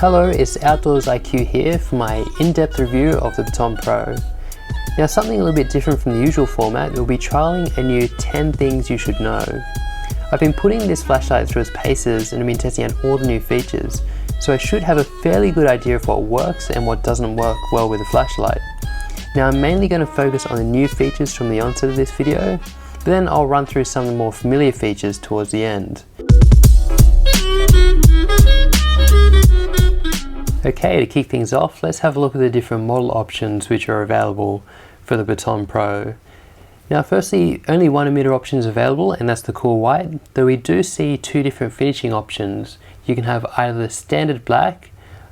Hello, it's Outdoors IQ here for my in-depth review of the Baton Pro. Now, something a little bit different from the usual format, we'll be trialling a new 10 things you should know. I've been putting this flashlight through its paces and I've been testing out all the new features, so I should have a fairly good idea of what works and what doesn't work well with the flashlight. Now, I'm mainly going to focus on the new features from the onset of this video, but then I'll run through some of the more familiar features towards the end. Okay, to kick things off, let's have a look at the different model options which are available for the Baton Pro. Now, firstly, only one emitter option is available, and that's the cool white, though we do see two different finishing options. You can have either the standard black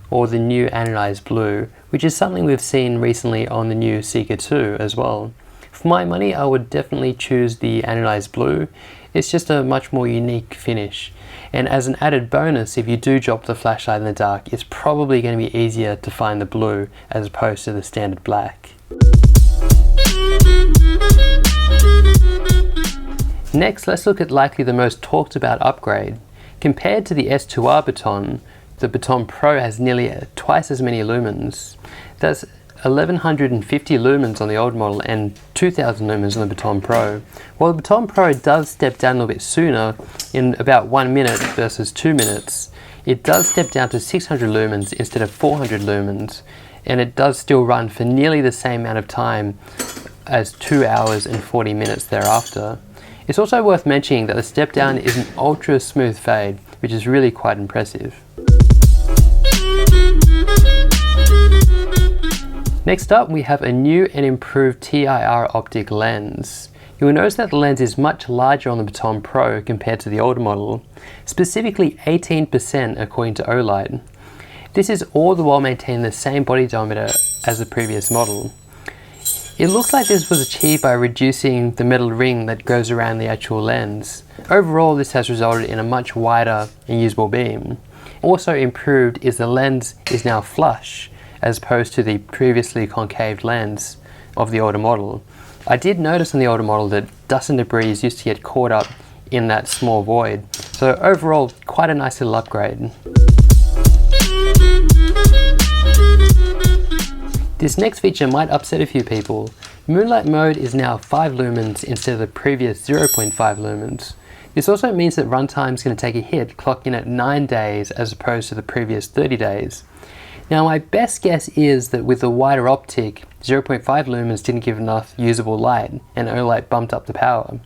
or the new anodized blue, which is something we've seen recently on the new Seeker 2 as well. For my money, I would definitely choose the anodized blue. It's just a much more unique finish. And as an added bonus, if you do drop the flashlight in the dark, it's probably going to be easier to find the blue as opposed to the standard black. Next, let's look at likely the most talked about upgrade. Compared to the S2R baton, the Baton Pro has nearly twice as many lumens. That's 1150 lumens on the old model and 2000 lumens on the Baton Pro. While the Baton Pro does step down a little bit sooner, in about 1 minute versus 2 minutes, it does step down to 600 lumens instead of 400 lumens, and it does still run for nearly the same amount of time as 2 hours and 40 minutes thereafter. It's also worth mentioning that the step down is an ultra smooth fade, which is really quite impressive. Next up, we have a new and improved TIR optic lens. You will notice that the lens is much larger on the Baton Pro compared to the older model, specifically 18% according to OLight. This is all the while maintaining the same body diameter as the previous model. It looks like this was achieved by reducing the metal ring that goes around the actual lens. Overall, this has resulted in a much wider and usable beam. Also improved is the lens is now flush, as opposed to the previously concave lens of the older model. I did notice on the older model that dust and debris used to get caught up in that small void. So overall, quite a nice little upgrade. This next feature might upset a few people. Moonlight Mode is now 5 lumens instead of the previous 0.5 lumens. This also means that runtime is going to take a hit, clocking at 9 days as opposed to the previous 30 days. Now, my best guess is that with the wider optic, 0.5 lumens didn't give enough usable light, and OLight bumped up the power.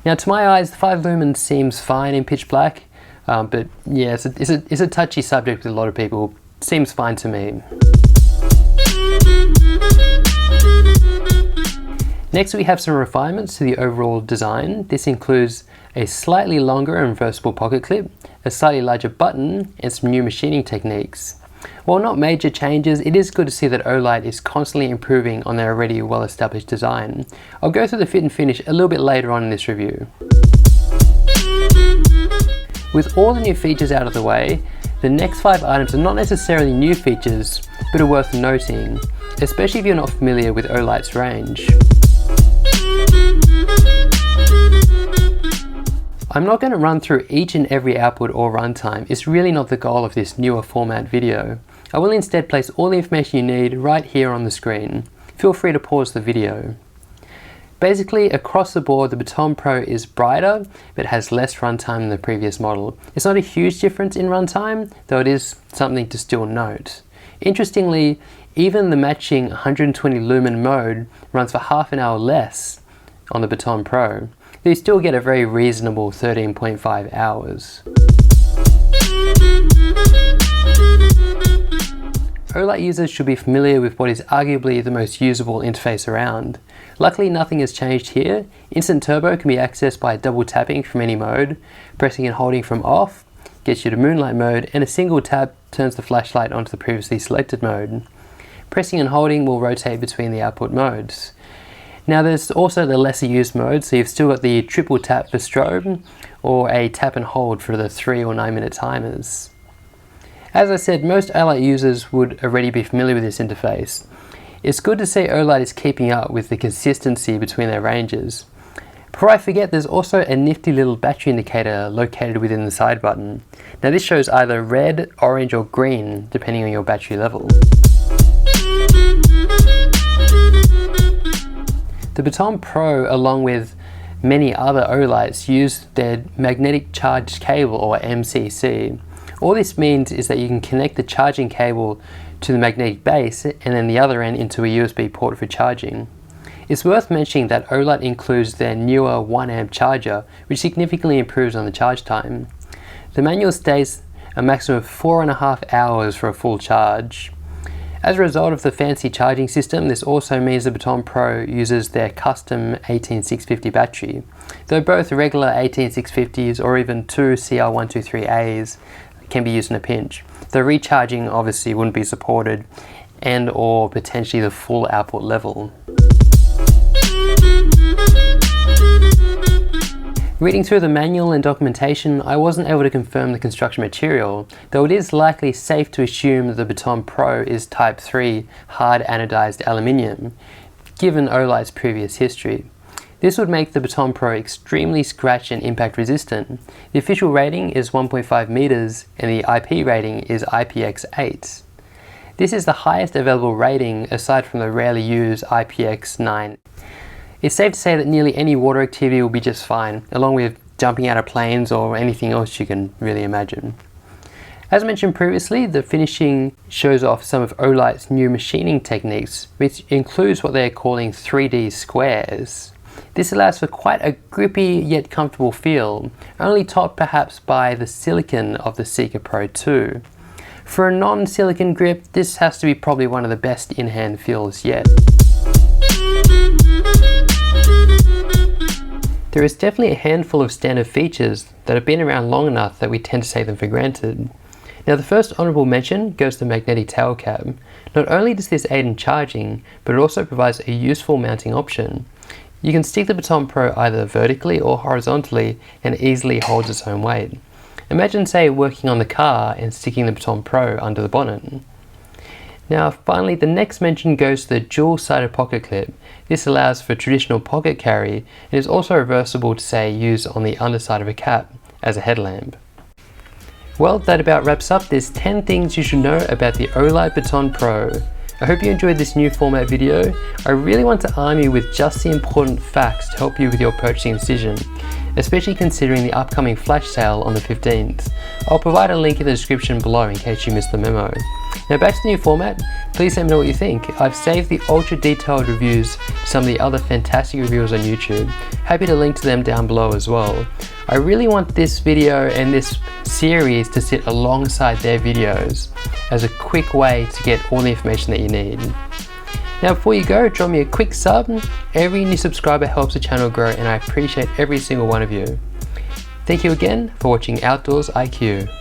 Now, to my eyes, the 5 lumens seems fine in pitch black, but yeah, it's a touchy subject with a lot of people. Seems fine to me. Next, we have some refinements to the overall design. This includes a slightly longer and reversible pocket clip, a slightly larger button, and some new machining techniques. While not major changes, it is good to see that OLight is constantly improving on their already well-established design. I'll go through the fit and finish a little bit later on in this review. With all the new features out of the way, the next 5 items are not necessarily new features, but are worth noting, especially if you're not familiar with OLight's range. I'm not going to run through each and every output or runtime. It's really not the goal of this newer format video. I will instead place all the information you need right here on the screen. Feel free to pause the video. Basically, across the board, the Baton Pro is brighter, but has less runtime than the previous model. It's not a huge difference in runtime, though it is something to still note. Interestingly, even the matching 120 lumen mode runs for half an hour less on the Baton Pro. You still get a very reasonable 13.5 hours. OLight users should be familiar with what is arguably the most usable interface around. Luckily, nothing has changed here. Instant Turbo can be accessed by double tapping from any mode. Pressing and holding from off gets you to Moonlight Mode, and a single tap turns the flashlight onto the previously selected mode. Pressing and holding will rotate between the output modes. Now, there's also the lesser used mode, so you've still got the triple tap for strobe or a tap and hold for the 3 or 9 minute timers. As I said, most OLight users would already be familiar with this interface. It's good to see OLight is keeping up with the consistency between their ranges. Before I forget, there's also a nifty little battery indicator located within the side button. Now this shows either red, orange or green depending on your battery level. The Baton Pro, along with many other OLights, use their magnetic charge cable, or MCC. All this means is that you can connect the charging cable to the magnetic base and then the other end into a USB port for charging. It's worth mentioning that OLight includes their newer 1A charger, which significantly improves on the charge time. The manual states a maximum of 4.5 hours for a full charge. As a result of the fancy charging system, this also means the Baton Pro uses their custom 18650 battery, though both regular 18650s or even two CR123As can be used in a pinch. The recharging obviously wouldn't be supported, and or potentially the full output level. Reading through the manual and documentation, I wasn't able to confirm the construction material, though it is likely safe to assume that the Baton Pro is Type 3 hard anodized aluminium, given OLight's previous history. This would make the Baton Pro extremely scratch and impact resistant. The official rating is 1.5 meters and the IP rating is IPX8. This is the highest available rating aside from the rarely used IPX9. It's safe to say that nearly any water activity will be just fine, along with jumping out of planes or anything else you can really imagine. As mentioned previously, the finishing shows off some of OLight's new machining techniques, which includes what they're calling 3D squares. This allows for quite a grippy yet comfortable feel, only topped perhaps by the silicone of the Seeker Pro 2. For a non-silicone grip, this has to be probably one of the best in-hand feels yet. There is definitely a handful of standard features that have been around long enough that we tend to take them for granted. Now the first honourable mention goes to the magnetic tail cap. Not only does this aid in charging, but it also provides a useful mounting option. You can stick the Baton Pro either vertically or horizontally and it easily holds its own weight. Imagine, say, working on the car and sticking the Baton Pro under the bonnet. Now finally, the next mention goes to the dual-sided pocket clip. This allows for traditional pocket carry and is also reversible to, say, use on the underside of a cap as a headlamp. Well, that about wraps up this 10 things you should know about the OLight Baton Pro. I hope you enjoyed this new format video. I really want to arm you with just the important facts to help you with your purchasing decision, especially considering the upcoming flash sale on the 15th. I'll provide a link in the description below in case you missed the memo. Now back to the new format, please let me know what you think. I've saved the ultra detailed reviews to some of the other fantastic reviewers on YouTube. Happy to link to them down below as well. I really want this video and this series to sit alongside their videos as a quick way to get all the information that you need. Now before you go, drop me a quick sub. Every new subscriber helps the channel grow and I appreciate every single one of you. Thank you again for watching Outdoors IQ.